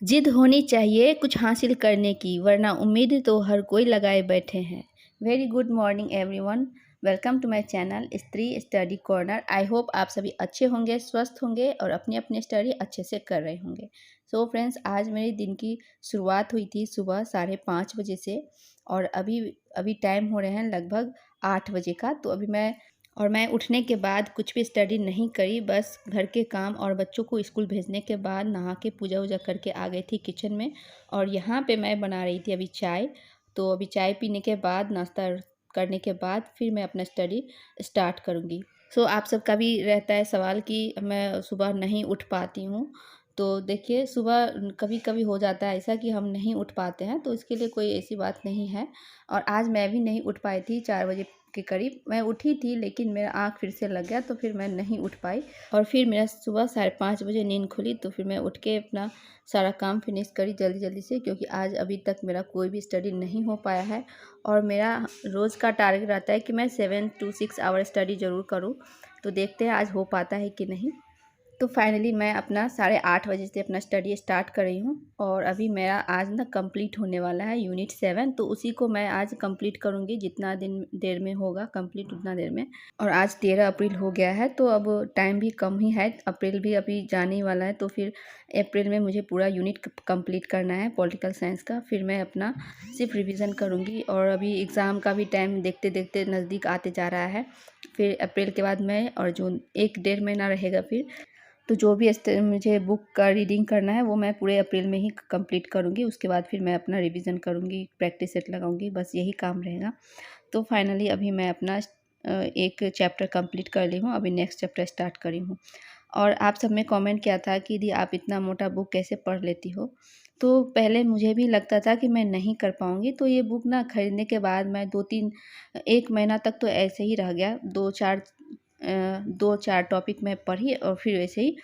जिद होनी चाहिए कुछ हासिल करने की, वरना उम्मीद तो हर कोई लगाए बैठे हैं। Very good morning everyone, welcome to my channel Stree study corner. I hope आप सभी अच्छे होंगे, स्वस्थ होंगे और अपनी अपनी स्टडी अच्छे से कर रहे होंगे। सो फ्रेंड्स, आज मेरे दिन की शुरुआत हुई थी सुबह 5:30 बजे से और अभी अभी टाइम हो रहे हैं लगभग 8 बजे का। तो अभी मैं उठने के बाद कुछ भी स्टडी नहीं करी, बस घर के काम और बच्चों को स्कूल भेजने के बाद नहा के पूजा वूजा करके आ गई थी किचन में। और यहाँ पे मैं बना रही थी अभी चाय। तो अभी चाय पीने के बाद, नाश्ता करने के बाद फिर मैं अपना स्टडी स्टार्ट करूँगी। सो आप सबका भी रहता है सवाल कि मैं सुबह नहीं उठ पाती हूँ। तो देखिए, सुबह कभी कभी हो जाता है ऐसा कि हम नहीं उठ पाते हैं, तो इसके लिए कोई ऐसी बात नहीं है। और आज मैं भी नहीं उठ पाई थी। 4 बजे के करीब मैं उठी थी, लेकिन मेरा आँख फिर से लग गया तो फिर मैं नहीं उठ पाई। और फिर मेरा सुबह 5:30 बजे नींद खुली, तो फिर मैं उठ के अपना सारा काम फिनिश करी जल्दी जल्दी से, क्योंकि आज अभी तक मेरा कोई भी स्टडी नहीं हो पाया है। और मेरा रोज़ का टारगेट रहता है कि मैं 7 to 6 आवर स्टडी ज़रूर करूँ। तो देखते हैं आज हो पाता है कि नहीं। तो फाइनली मैं अपना 8:30 बजे से अपना स्टडी स्टार्ट कर रही हूँ। और अभी मेरा आज ना कंप्लीट होने वाला है यूनिट 7, तो उसी को मैं आज कंप्लीट करूँगी। जितना देर में होगा कंप्लीट उतना देर में। और आज 13 अप्रैल हो गया है, तो अब टाइम भी कम ही है। अप्रैल भी अभी जाने ही वाला है, तो फिर अप्रैल में मुझे पूरा यूनिट कंप्लीट करना है पॉलिटिकल साइंस का। फिर मैं अपना सिर्फ रिवीजन करूँगी। और अभी एग्ज़ाम का भी टाइम देखते देखते नज़दीक आते जा रहा है। फिर अप्रैल के बाद मई और जून, 1 डेढ़ महीना रहेगा फिर। तो जो भी मुझे बुक का रीडिंग करना है वो मैं पूरे अप्रैल में ही कंप्लीट करूँगी। उसके बाद फिर मैं अपना रिवीजन करूँगी, प्रैक्टिस सेट लगाऊँगी, बस यही काम रहेगा। तो फाइनली अभी मैं अपना एक चैप्टर कंप्लीट कर ली हूँ, अभी नेक्स्ट चैप्टर स्टार्ट करी हूँ। और आप सब में कमेंट किया था कि दी आप इतना मोटा बुक कैसे पढ़ लेती हो। तो पहले मुझे भी लगता था कि मैं नहीं कर पाऊँगी। तो ये बुक ना खरीदने के बाद मैं 1 महीना तक तो ऐसे ही रह गया। 2-4 टॉपिक मैं पढ़ी और फिर वैसे ही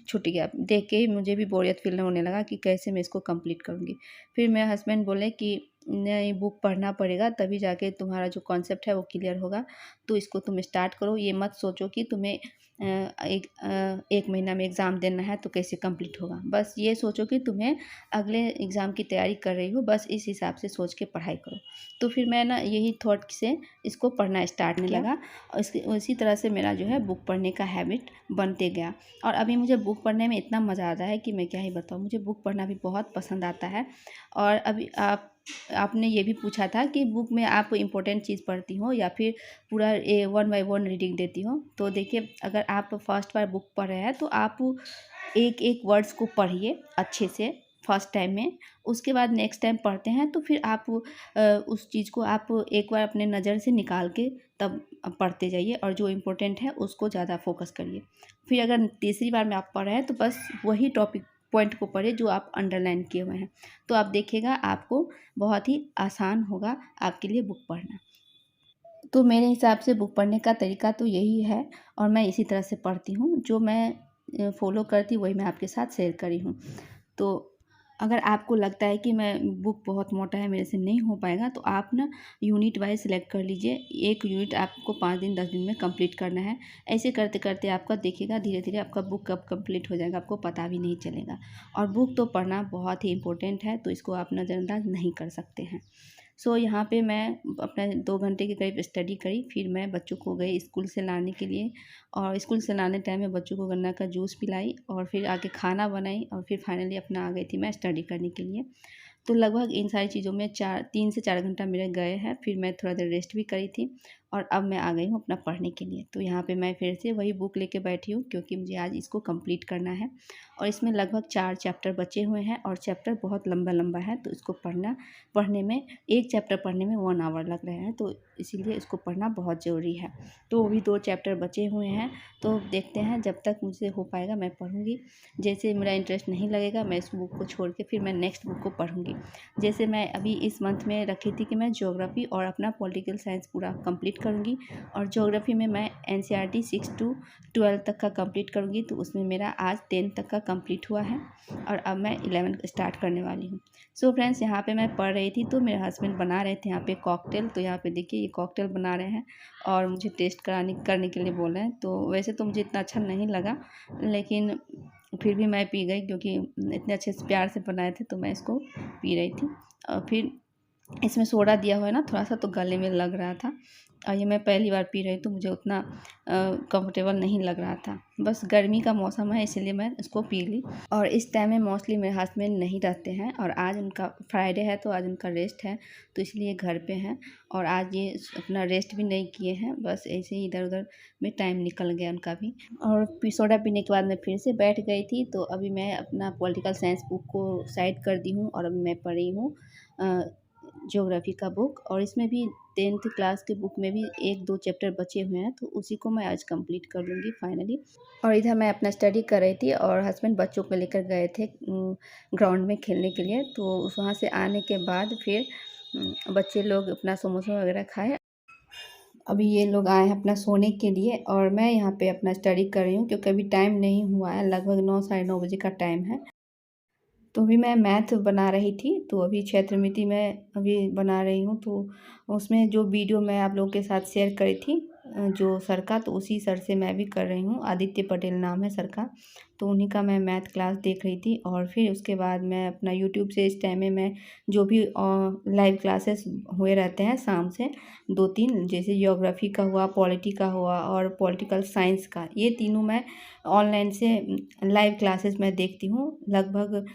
छूट गया। देख के ही मुझे भी बोरियत फील होने लगा कि कैसे मैं इसको कंप्लीट करूँगी। फिर मेरे हस्बैंड बोले कि नहीं, बुक पढ़ना पड़ेगा तभी जाके तुम्हारा जो कॉन्सेप्ट है वो क्लियर होगा। तो इसको तुम स्टार्ट करो। ये मत सोचो कि तुम्हें 1 महीना में एग्ज़ाम देना है तो कैसे कंप्लीट होगा। बस ये सोचो कि तुम्हें अगले एग्ज़ाम की तैयारी कर रही हो, बस इस हिसाब से सोच के पढ़ाई करो। तो फिर मैं ना यही थॉट से इसको पढ़ना स्टार्ट किया। लगा और उसी तरह से मेरा जो है बुक पढ़ने का हैबिट बनते गया। और अभी मुझे बुक पढ़ने में इतना मज़ा आता है कि मैं क्या ही बताऊँ। मुझे बुक पढ़ना भी बहुत पसंद आता है। और अभी आपने ये भी पूछा था कि बुक में आप इम्पोर्टेंट चीज़ पढ़ती हो या फिर पूरा 1 बाय 1 रीडिंग देती हो। तो देखिए, अगर आप फर्स्ट बार बुक पढ़ रहे हैं तो आप एक एक वर्ड्स को पढ़िए अच्छे से फर्स्ट टाइम में। उसके बाद नेक्स्ट टाइम पढ़ते हैं तो फिर आप उस चीज़ को आप एक बार अपने नज़र से निकाल के तब पढ़ते जाइए, और जो इम्पोर्टेंट है उसको ज़्यादा फोकस करिए। फिर अगर तीसरी बार में आप पढ़ रहे हैं तो बस वही टॉपिक पॉइंट को पढ़िए जो आप अंडरलाइन किए हुए हैं। तो आप देखिएगा आपको बहुत ही आसान होगा आपके लिए बुक पढ़ना। तो मेरे हिसाब से बुक पढ़ने का तरीका तो यही है और मैं इसी तरह से पढ़ती हूँ। जो मैं फ़ॉलो करती वही मैं आपके साथ शेयर करी हूँ। तो अगर आपको लगता है कि मैं बुक बहुत मोटा है, मेरे से नहीं हो पाएगा, तो आप ना यूनिट वाइज सेलेक्ट कर लीजिए। एक यूनिट आपको 5 दिन 10 दिन में कंप्लीट करना है। ऐसे करते करते आपका देखिएगा धीरे धीरे आपका बुक कब कंप्लीट हो जाएगा, आपको पता भी नहीं चलेगा। और बुक तो पढ़ना बहुत ही इम्पोर्टेंट है, तो इसको आप नज़रअंदाज नहीं कर सकते हैं। सो यहाँ पे मैं अपना 2 घंटे के करीब स्टडी करी। फिर मैं बच्चों को गई स्कूल से लाने के लिए, और स्कूल से लाने टाइम में बच्चों को गन्ना का जूस पिलाई और फिर आके खाना बनाई, और फिर फाइनली अपना आ गई थी मैं स्टडी करने के लिए। तो लगभग इन सारी चीज़ों में 3 से 4 घंटा मेरे गए हैं। फिर मैं थोड़ा देर रेस्ट भी करी थी और अब मैं आ गई हूँ अपना पढ़ने के लिए। तो यहाँ पे मैं फिर से वही बुक लेके बैठी हूँ, क्योंकि मुझे आज इसको कंप्लीट करना है। और इसमें लगभग 4 चैप्टर बचे हुए हैं और चैप्टर बहुत लंबा लंबा है, तो इसको पढ़ने में, एक चैप्टर पढ़ने में 1 आवर लग रहे हैं, तो इसीलिए इसको पढ़ना बहुत ज़रूरी है। तो अभी 2 चैप्टर बचे हुए हैं, तो देखते हैं जब तक मुझसे हो पाएगा मैं पढ़ूँगी। जैसे मेरा इंटरेस्ट नहीं लगेगा मैं इस बुक को छोड़ के फिर मैं नेक्स्ट बुक को पढ़ूँगी। जैसे मैं अभी इस मंथ में रखी थी कि मैं ज्योग्राफी और अपना पॉलिटिकल साइंस पूरा कंप्लीट करूँगी। और ज्योग्राफी में मैं एनसीईआरटी 6 to 12 तक का कंप्लीट करूँगी, तो उसमें मेरा आज 10 तक का कंप्लीट हुआ है और अब मैं 11 स्टार्ट करने वाली हूँ। सो फ्रेंड्स, यहाँ पे मैं पढ़ रही थी तो मेरे हस्बैंड बना रहे थे यहाँ पे कॉकटेल। तो यहाँ पे देखिए ये कॉकटेल बना रहे हैं और मुझे टेस्ट करने के लिए बोल रहे हैं। तो वैसे तो मुझे इतना अच्छा नहीं लगा, लेकिन फिर भी मैं पी गई क्योंकि इतने अच्छे से प्यार से बनाए थे तो मैं इसको पी रही थी। और फिर इसमें सोडा दिया हुआ है ना थोड़ा सा, तो गले में लग रहा था। और ये मैं पहली बार पी रही, तो मुझे उतना कंफर्टेबल नहीं लग रहा था। बस गर्मी का मौसम है इसलिए मैं इसको पी ली। और इस टाइम में मोस्टली मेरे हस्बैंड नहीं रहते हैं, और आज उनका फ्राइडे है तो आज उनका रेस्ट है, तो इसलिए घर पे हैं। और आज ये अपना रेस्ट भी नहीं किए हैं, बस ऐसे ही इधर उधर में टाइम निकल गया उनका भी। और सोडा पीने के बाद मैं फिर से बैठ गई थी, तो अभी मैं अपना पॉलिटिकल साइंस बुक को साइड कर दी हूँ और अभी मैं पढ़ी हूँ ज्योग्राफी का बुक। और इसमें भी 10th क्लास के बुक में भी 1-2 चैप्टर बचे हुए हैं, तो उसी को मैं आज कंप्लीट कर लूँगी फाइनली। और इधर मैं अपना स्टडी कर रही थी और हस्बैंड बच्चों को लेकर गए थे ग्राउंड में खेलने के लिए। तो वहाँ से आने के बाद फिर बच्चे लोग अपना समोसा वगैरह खाए। अभी ये लोग आए हैं अपना सोने के लिए, और मैं यहाँ पे अपना स्टडी कर रही हूँ क्योंकि अभी टाइम नहीं हुआ है, लगभग 9 साढ़े 9 बजे का टाइम है। तो अभी मैं मैथ बना रही थी, तो अभी क्षेत्रमिति में अभी बना रही हूँ। तो उसमें जो वीडियो मैं आप लोगों के साथ शेयर करी थी जो सर का, तो उसी सर से मैं भी कर रही हूँ। आदित्य पटेल नाम है सर का, तो उन्हीं का मैं मैथ क्लास देख रही थी। और फिर उसके बाद मैं अपना यूट्यूब से इस टाइम में मैं जो भी लाइव क्लासेस हुए रहते हैं शाम से 2-3, जैसे ज्योग्राफी का हुआ, पॉलिटी का हुआ और पॉलिटिकल साइंस का, ये तीनों मैं ऑनलाइन से लाइव क्लासेस मैं देखती हूँ। लगभग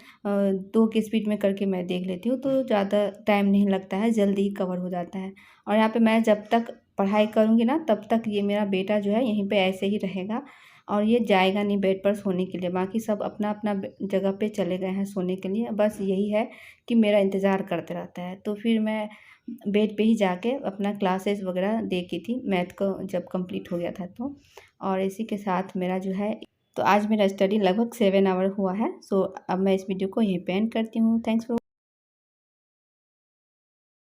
2 की स्पीड में करके मैं देख लेती हूँ, तो ज़्यादा टाइम नहीं लगता है, जल्दी ही कवर हो जाता है। और यहाँ पे मैं जब तक पढ़ाई करूँगी ना तब तक ये मेरा बेटा जो है यहीं पे ऐसे ही रहेगा, और ये जाएगा नहीं बेड पर सोने के लिए। बाकी सब अपना अपना जगह पे चले गए हैं सोने के लिए, बस यही है कि मेरा इंतज़ार करते रहता है। तो फिर मैं बेड पे ही जाके अपना क्लासेस वगैरह देखी थी मैथ को जब कंप्लीट हो गया था तो। और इसी के साथ मेरा जो है, तो आज मेरा स्टडी लगभग 7 आवर हुआ है। सो अब मैं इस वीडियो को यहीं पे एंड करती हूँ। Thanks for